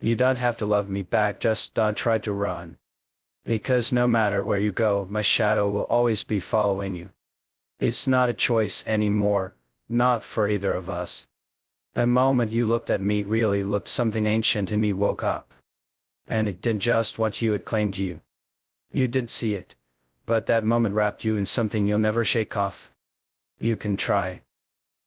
You don't have to love me back, just don't try to run. Because no matter where you go, my shadow will always be following you. It's not a choice anymore, not for either of us. The moment you looked at me really looked, something ancient in me woke up. And it did just what you had claimed you. You did see it, but that moment wrapped you in something you'll never shake off. You can try.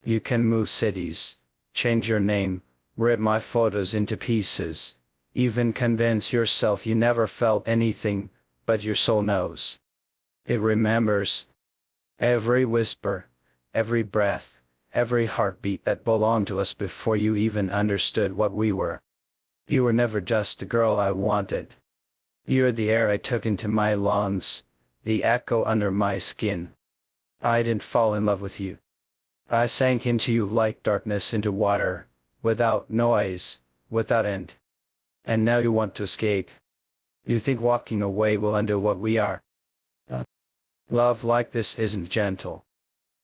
You can move cities, change your name, rip my photos into pieces, even convince yourself you never felt anything, but your soul knows. It remembers. Every whisper, every breath, every heartbeat that belonged to us before you even understood what we were. You were never just the girl I wanted. You're the air I took into my lungs, the echo under my skin. I didn't fall in love with you. I sank into you like darkness into water, without noise, without end. And now you want to escape. You think walking away will undo what we are. Love like this isn't gentle.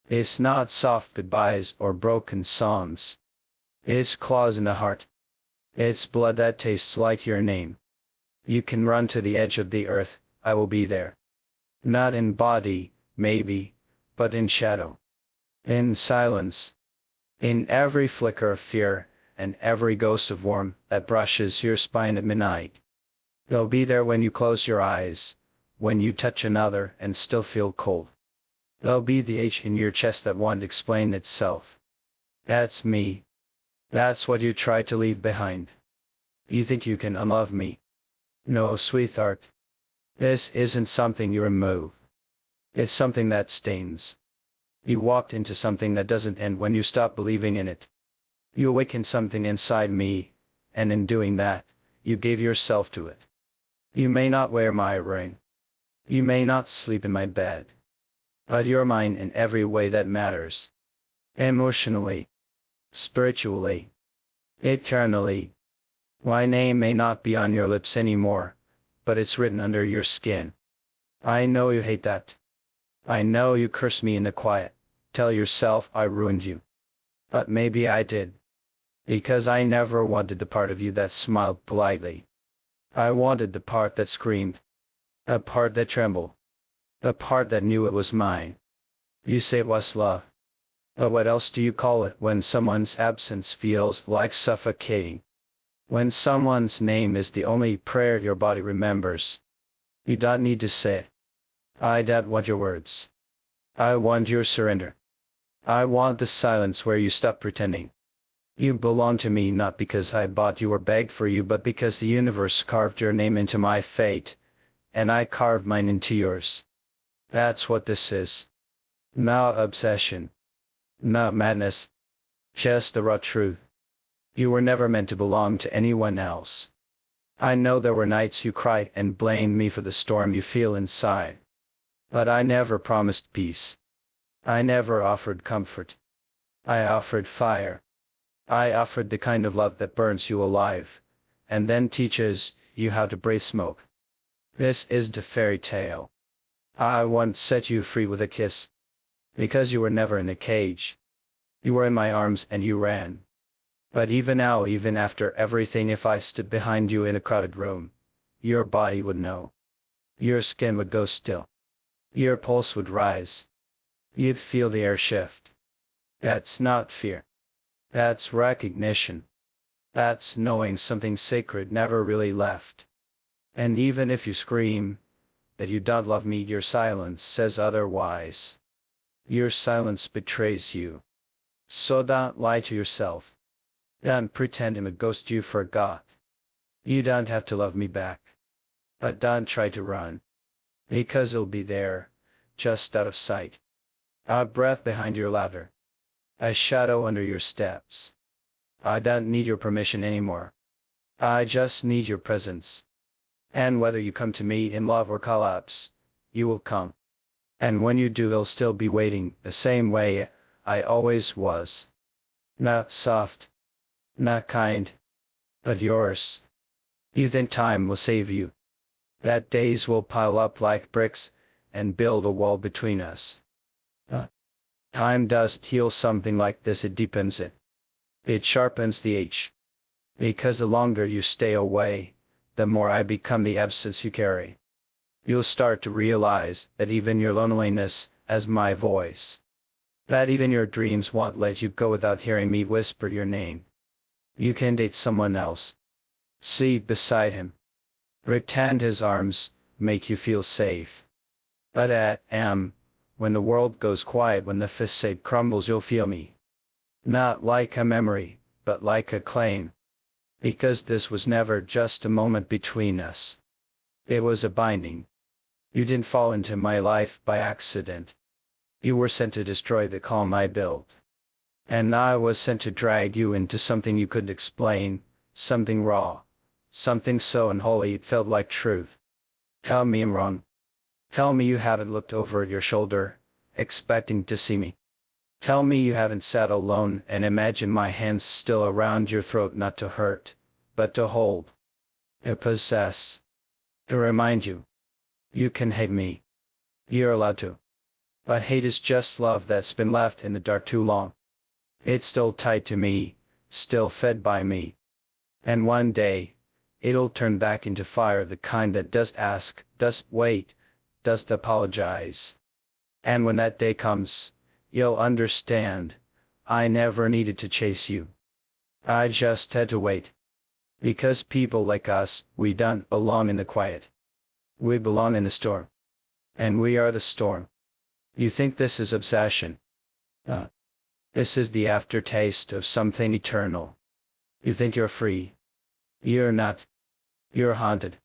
It's not soft goodbyes or broken songs. It's claws in the heart. It's blood that tastes like your name. You can run to the edge of the earth, I will be there. Not in body, maybe, but in shadow. In silence. In every flicker of fear, and every ghost of warmth that brushes your spine at midnight. You'll be there when you close your eyes, when you touch another and still feel cold. There'll be the ache in your chest that won't explain itself. That's me. That's what you try to leave behind. You think you can unlove me. No, sweetheart. This isn't something you remove. It's something that stains. You walked into something that doesn't end when you stop believing in it. You awakened something inside me, and in doing that, you gave yourself to it. You may not wear my ring. You may not sleep in my bed. But you're mine in every way that matters. Emotionally. Spiritually. Eternally. My name may not be on your lips anymore, but it's written under your skin. I know you hate that. I know you curse me in the quiet, tell yourself I ruined you. But maybe I did. Because I never wanted the part of you that smiled politely. I wanted the part that screamed. A part that trembled. A part that knew it was mine. You say it was love. But what else do you call it when someone's absence feels like suffocating? When someone's name is the only prayer your body remembers. You don't need to say it. I don't want your words. I want your surrender. I want the silence where you stop pretending. You belong to me not because I bought you or begged for you, but because the universe carved your name into my fate, and I carved mine into yours. That's what this is. Not obsession. Not madness. Just the raw truth. You were never meant to belong to anyone else. I know there were nights you cried and blamed me for the storm you feel inside. But I never promised peace. I never offered comfort. I offered fire. I offered the kind of love that burns you alive, and then teaches you how to breathe smoke. This isn't a fairy tale. I once set you free with a kiss. Because you were never in a cage. You were in my arms and you ran. But even now, even after everything, if I stood behind you in a crowded room, your body would know. Your skin would go still. Your pulse would rise. You'd feel the air shift. That's not fear. That's recognition. That's knowing something sacred never really left. And even if you scream that you don't love me, your silence says otherwise. Your silence betrays you. So don't lie to yourself. Don't pretend I'm a ghost you forgot. You don't have to love me back. But don't try to run. Because it'll be there, just out of sight. A breath behind your laughter. A shadow under your steps. I don't need your permission anymore. I just need your presence. And whether you come to me in love or collapse, you will come. And when you do, I'll still be waiting the same way I always was. Not soft. Not kind. But yours. You think time will save you. That days will pile up like bricks and build a wall between us. Time doesn't heal something like this, it deepens it. It sharpens the edge. Because the longer you stay away, the more I become the absence you carry. You'll start to realize that even your loneliness has my voice. That even your dreams won't let you go without hearing me whisper your name. You can date someone else. Sleep beside him. Pretend his arms make you feel safe. But when the world goes quiet, when the facade crumbles, you'll feel me. Not like a memory, but like a claim. Because this was never just a moment between us. It was a binding. You didn't fall into my life by accident. You were sent to destroy the calm I built. And I was sent to drag you into something you couldn't explain, something raw, something so unholy it felt like truth. Tell me I'm wrong. Tell me you haven't looked over your shoulder, expecting to see me. Tell me you haven't sat alone and imagined my hands still around your throat, not to hurt, but to hold, to possess, to remind you. You can hate me. You're allowed to. But hate is just love that's been left in the dark too long. It's still tied to me, still fed by me. And one day, it'll turn back into fire, the kind that does ask, does wait, does apologize. And when that day comes, you'll understand, I never needed to chase you. I just had to wait. Because people like us, we don't belong in the quiet. We belong in the storm. And we are the storm. You think this is obsession? This is the aftertaste of something eternal. You think you're free. You're not. You're haunted.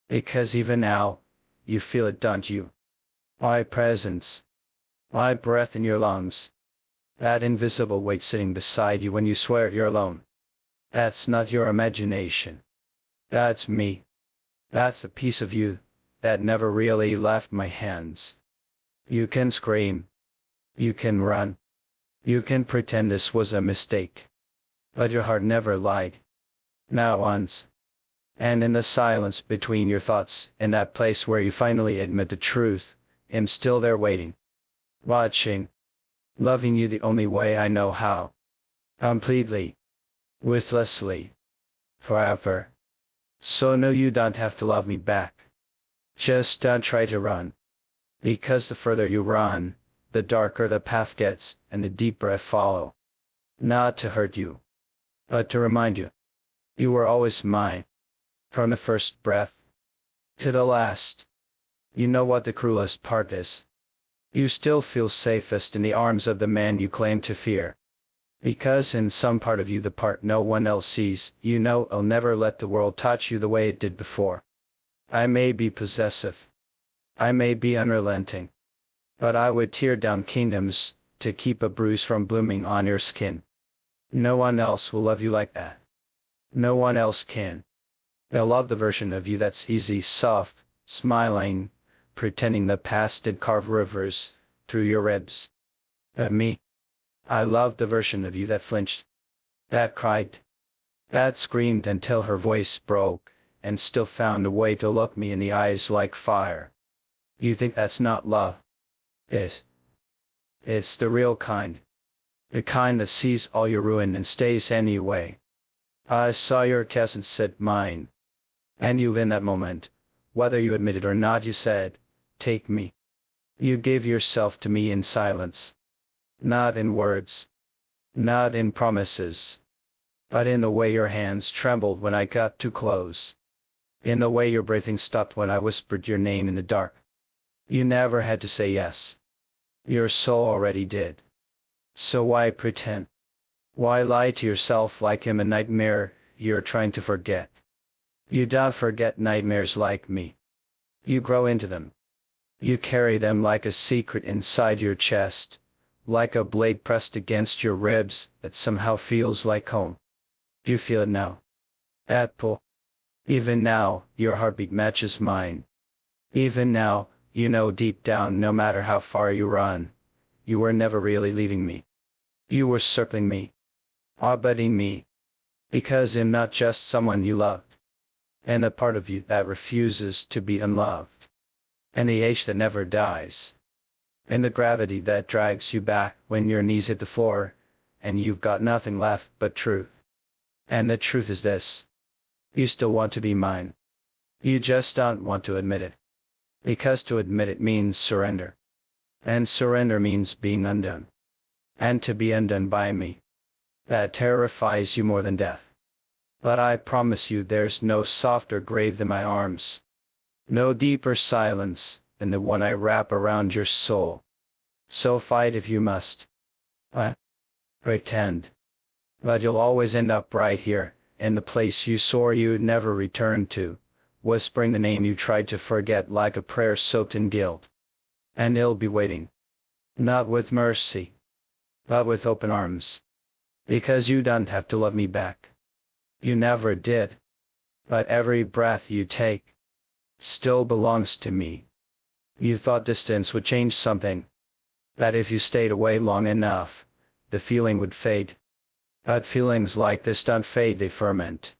Because even now, you feel it, don't you? My presence. My breath in your lungs. That invisible weight sitting beside you when you swear you're alone. That's not your imagination. That's me. That's a piece of you that never really left my hands. You can scream. You can run. You can pretend this was a mistake. But your heart never lied. Not once. And in the silence between your thoughts, in that place where you finally admit the truth, I'm still there waiting. Watching. Loving you the only way I know how. Completely. Ruthlessly. Forever. So no, you don't have to love me back. Just don't try to run. Because the further you run, the darker the path gets, and the deeper I follow. Not to hurt you, but to remind you. You were always mine. From the first breath to the last. You know what the cruelest part is? You still feel safest in the arms of the man you claim to fear. Because in some part of you, the part no one else sees, you know I'll never let the world touch you the way it did before. I may be possessive. I may be unrelenting. But I would tear down kingdoms to keep a bruise from blooming on your skin. No one else will love you like that. No one else can. They'll love the version of you that's easy, soft, smiling, pretending the past did carve rivers through your ribs. But me, I love the version of you that flinched, that cried, that screamed until her voice broke, and still found a way to look me in the eyes like fire. You think that's not love? It's the real kind. The kind that sees all your ruin and stays anyway. I saw your kiss and said mine. And you in that moment, whether you admit it or not, you said, take me. You gave yourself to me in silence. Not in words. Not in promises. But in the way your hands trembled when I got too close. In the way your breathing stopped when I whispered your name in the dark. You never had to say yes. Your soul already did. So why pretend? Why lie to yourself like I'm a nightmare you're trying to forget? You don't forget nightmares like me. You grow into them. You carry them like a secret inside your chest, like a blade pressed against your ribs that somehow feels like home. Do you feel it now? That pull? Even now, your heartbeat matches mine. Even now, you know deep down, no matter how far you run, you were never really leaving me. You were circling me. Orbiting me. Because I'm not just someone you loved. And the part of you that refuses to be unloved. And the ache that never dies. And the gravity that drags you back when your knees hit the floor, and you've got nothing left but truth. And the truth is this. You still want to be mine. You just don't want to admit it. Because to admit it means surrender. And surrender means being undone. And to be undone by me. That terrifies you more than death. But I promise you there's no softer grave than my arms. No deeper silence than the one I wrap around your soul. So fight if you must. Pretend. But you'll always end up right here, in the place you swore you'd never return to, whispering the name you tried to forget like a prayer soaked in guilt. And it'll be waiting. Not with mercy, but with open arms. Because you don't have to love me back. You never did. But every breath you take still belongs to me. You thought distance would change something. That if you stayed away long enough, the feeling would fade. But feelings like this don't fade, they ferment.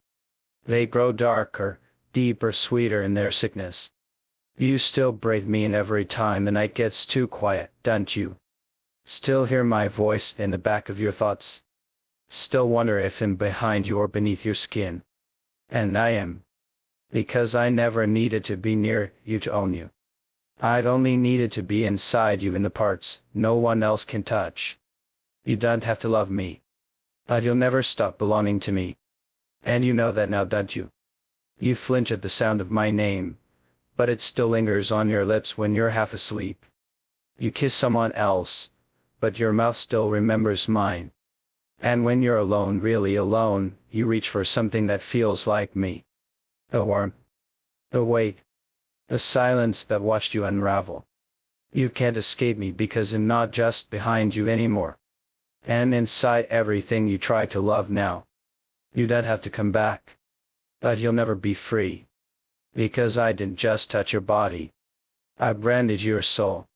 They grow darker, deeper, sweeter in their sickness. You still breathe me in every time the night gets too quiet, don't you? Still hear my voice in the back of your thoughts? Still wonder if I'm behind you or beneath your skin? And I am. Because I never needed to be near you to own you. I'd only needed to be inside you in the parts no one else can touch. You don't have to love me. But you'll never stop belonging to me. And you know that now, don't you? You flinch at the sound of my name, but it still lingers on your lips when you're half asleep. You kiss someone else, but your mouth still remembers mine. And when you're alone, really alone, you reach for something that feels like me. A warmth. A weight. A silence that watched you unravel. You can't escape me because I'm not just behind you anymore. And inside everything you try to love now. You don't have to come back. But you'll never be free. Because I didn't just touch your body. I branded your soul.